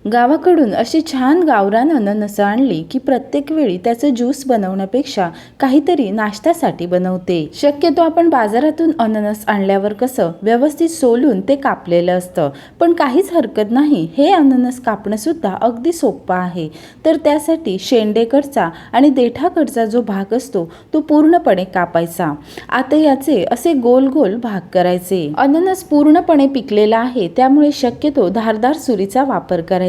गावाकडून अशी छान गावरान अननसं आणली की प्रत्येक वेळी त्याचं ज्यूस बनवण्यापेक्षा काहीतरी नाश्त्यासाठी बनवते। शक्यतो आपण बाजारातून अननस आणल्यावर कसं व्यवस्थित सोलून ते कापलेलं असतं, पण काहीच हरकत नाही, हे अननस कापणं सुद्धा अगदी सोपं आहे। तर त्यासाठी शेंडेकडचा आणि देठाकडचा जो भाग असतो तो पूर्णपणे कापायचा। आता याचे असे गोल गोल भाग करायचे। अननस पूर्णपणे पिकलेला आहे त्यामुळे शक्यतो धारदार सुरीचा वापर करायचा,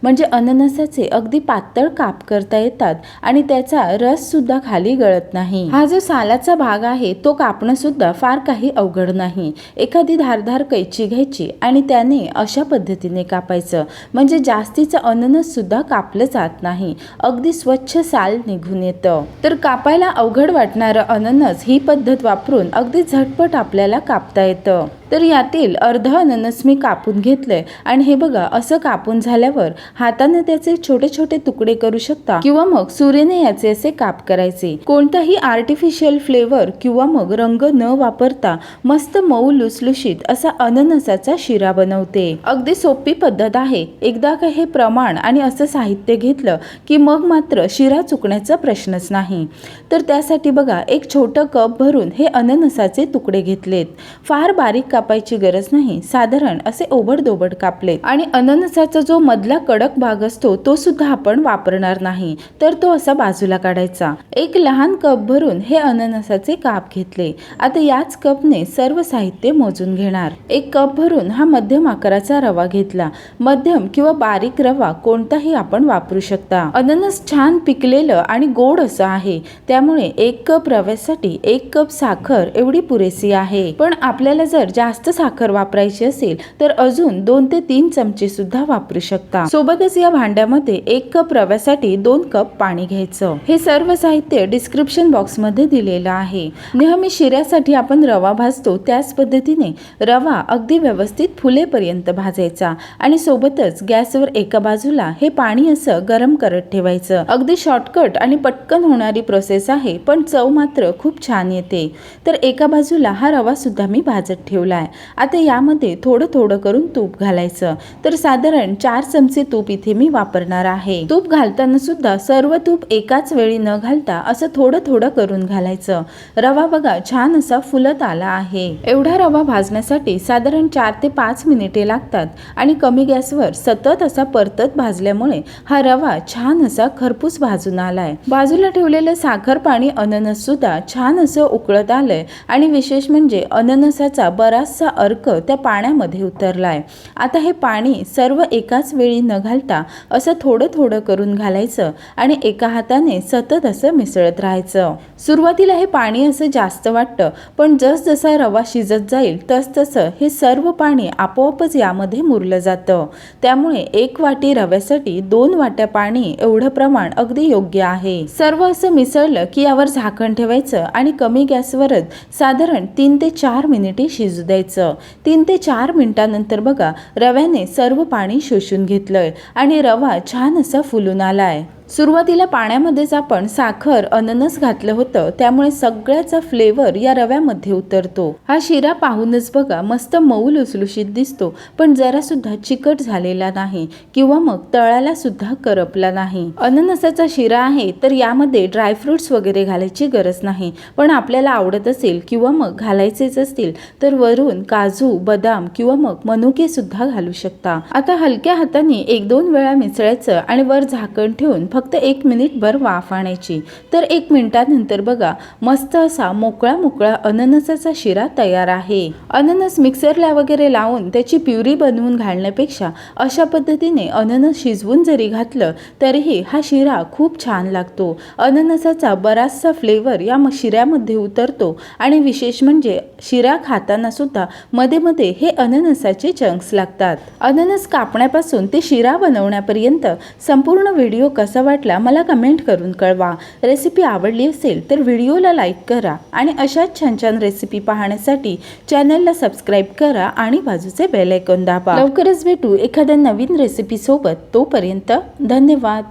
म्हणजे अननसाचे अगदी पातळ काप करता येतात आणि त्याचा रस सुद्धा खाली गळत नाही। हा जो सालाचा भाग आहे तो कापणं सुद्धा फार काही अवघड नाही। एखादी धारदार कैची घ्यायची आणि त्याने अशा पद्धतीने कापायचं, म्हणजे जास्तीचं अननस सुद्धा कापलं जात नाही, अगदी स्वच्छ साल निघून येतं। तर कापायला अवघड वाटणारं अननस ही पद्धत वापरून अगदी झटपट आपल्याला कापता येतं। तर यातील अर्ध अननस मी कापून घेतलंय आणि हे बघा, असं कापून झाल्यावर हाताने त्याचे छोटे छोटे तुकडे करू शकता किंवा मग सुरेने याचे असे काप करायचे। कोणताही आर्टिफिशियल फ्लेवर किंवा मग रंग न वापरता मस्त मऊ लुसलुशीत असा अननसाचा शिरा बनवते। अगदी सोपी पद्धत आहे, एकदा का हे प्रमाण आणि असं साहित्य घेतलं की मग मात्र शिरा चुकण्याचा प्रश्नच नाही। तर त्यासाठी बघा, एक छोटं कप भरून हे अननसाचे तुकडे घेतलेत। फार बारीक कापायची गरज नाही, साधारण असे ओबडधोबड कापले आणि अननसाचा जो मधला कडक भाग असतो तो सुद्धा आपण वापरणार नाही, तर तो असा बाजूला काढायचा। एक लहान कप भरून हे अननसाचे काप घेतले। आता याच कपने सर्व साहित्य मोजून घेणार। एक कप भरून हा मध्यम आकाराचा रवा घेतला। मध्यम किंवा बारीक रवा कोणताही आपण वापरू शकता। अननस छान पिकलेलं आणि गोड असं आहे, त्यामुळे एक कप रव्यासाठी 1 कप साखर एवढी पुरेसी आहे। पण आपल्याला जर जास्त साखर वापरायची असेल तर अजून 2 ते 3 चमचे सुद्धा वापरू शकता। सोबतच या भांड्यामध्ये 1 कप रव्यासाठी 2 कप पाणी घ्यायचं। हे सर्व साहित्य डिस्क्रिप्शन बॉक्स मध्ये दिलेलं आहे। नेहमी शिऱ्यासाठी आपण रवा भाजतो त्याच पद्धतीने रवा अगदी व्यवस्थित फुलेपर्यंत भाजायचा आणि सोबतच गॅसवर एका बाजूला हे पाणी असं गरम करत ठेवायचं। अगदी शॉर्टकट आणि पटकन होणारी प्रोसेस आहे, पण चव मात्र खूप छान येते। तर एका बाजूला हा रवा सुद्धा मी भाजत ठेवलाय। आता यामध्ये थोडं थोडं करून तूप घालायचं। तर साधारण 4 चमचे तूप इथे मी वापरणार आहे। तूप घालताना सुद्धा सर्व तूप एकाच वेळी न घालता असं थोडं थोडं करून घालायचं। रवा बघा छान असा फुलत आला आहे। एवढा रवा भाजण्यासाठी साधारण 4 ते 5 मिनिटे लागतात आणि कमी गॅसवर सतत असा परतत भाजल्यामुळे हा रवा छान असा खरपूस भाजून आलाय। बाजूला ठेवलेलं साखर पाणी अननस सुद्धा छान असं उकळत आलंय आणि विशेष म्हणजे अननसाचा बराचसा अर्क त्या पाण्यामध्ये उतरलाय। आता हे पाणी सर्व एकाच वेळी न घालता असं थोडं थोडं करून घालायचं आणि एका हाताने सतत असं मिसळत राहायचं। सुरुवातीला हे पाणी असं जास्त वाटतं, पण जसजसा रवा शिजत जाईल तसतसं हे सर्व पाणी आपोआपच यामध्ये मुरलं जातं। त्यामुळे 1 वाटी रव्यासाठी 2 वाट्या पाणी एवढं प्रमाण अगदी योग्य आहे। सर्व असं मिसळलं की यावर झाकण ठेवायचं आणि कमी गॅसवरच साधारण 3 ते 4 मिनिटे शिजू द्यायचं। 3 ते 4 मिनिटांनंतर बघा, रव्याने सर्व पाणी शोषून घेतलंय आणि रवा छान असा फुलून आलाय। सुरुवातीला पाण्यामध्येच आपण साखर अननस घातलं होतं, त्यामुळे सगळ्याचा फ्लेवर या रव्यामध्ये उतरतो। हा शिरा पाहूनच बघा मस्त मऊ लुसलुशीत दिसतो, पण जरा सुद्धा चिकट झालेला नाही किंवा मग तळाला सुद्धा करपला नाही। अननसाचा शिरा आहे तर यामध्ये ड्रायफ्रुट्स वगैरे घालायची गरज नाही, पण आपल्याला आवडत असेल किंवा मग घालायचेच असतील तर वरून काजू, बदाम किंवा मग मनुके सुद्धा घालू शकता। आता हलक्या हाताने 1-2 वेळा मिसळायचं आणि वर झाकण ठेवून फक्त 1 मिनिटभर वाफ आणायची। तर 1 मिनिटानंतर बघा मस्त असा मोकळा मोकळा अननसाचा शिरा तयार आहे। अननस मिक्सरला वगैरे लावून त्याची प्युरी बनवून घालण्यापेक्षा अशा पद्धतीने अननस शिजवून जरी घातलं तरीही हा शिरा खूप छान लागतो। अननसाचा बराचसा फ्लेवर या शिऱ्यामध्ये उतरतो आणि विशेष म्हणजे शिरा खाताना सुद्धा मध्ये मध्ये हे अननसाचे चंक्स लागतात। अननस कापण्यापासून ते शिरा बनवण्यापर्यंत संपूर्ण व्हिडिओ कसा वाटला मला कमेंट करून कळवा। रेसिपी आवडली असेल तर व्हिडिओला लाईक करा आणि अशाच छान छान रेसिपी पाहण्यासाठी चॅनलला सबस्क्राईब करा आणि बाजूचे बेल आयकॉन दाबा। लवकरच भेटू एखाद्या नवीन रेसिपी सोबत, तोपर्यंत धन्यवाद।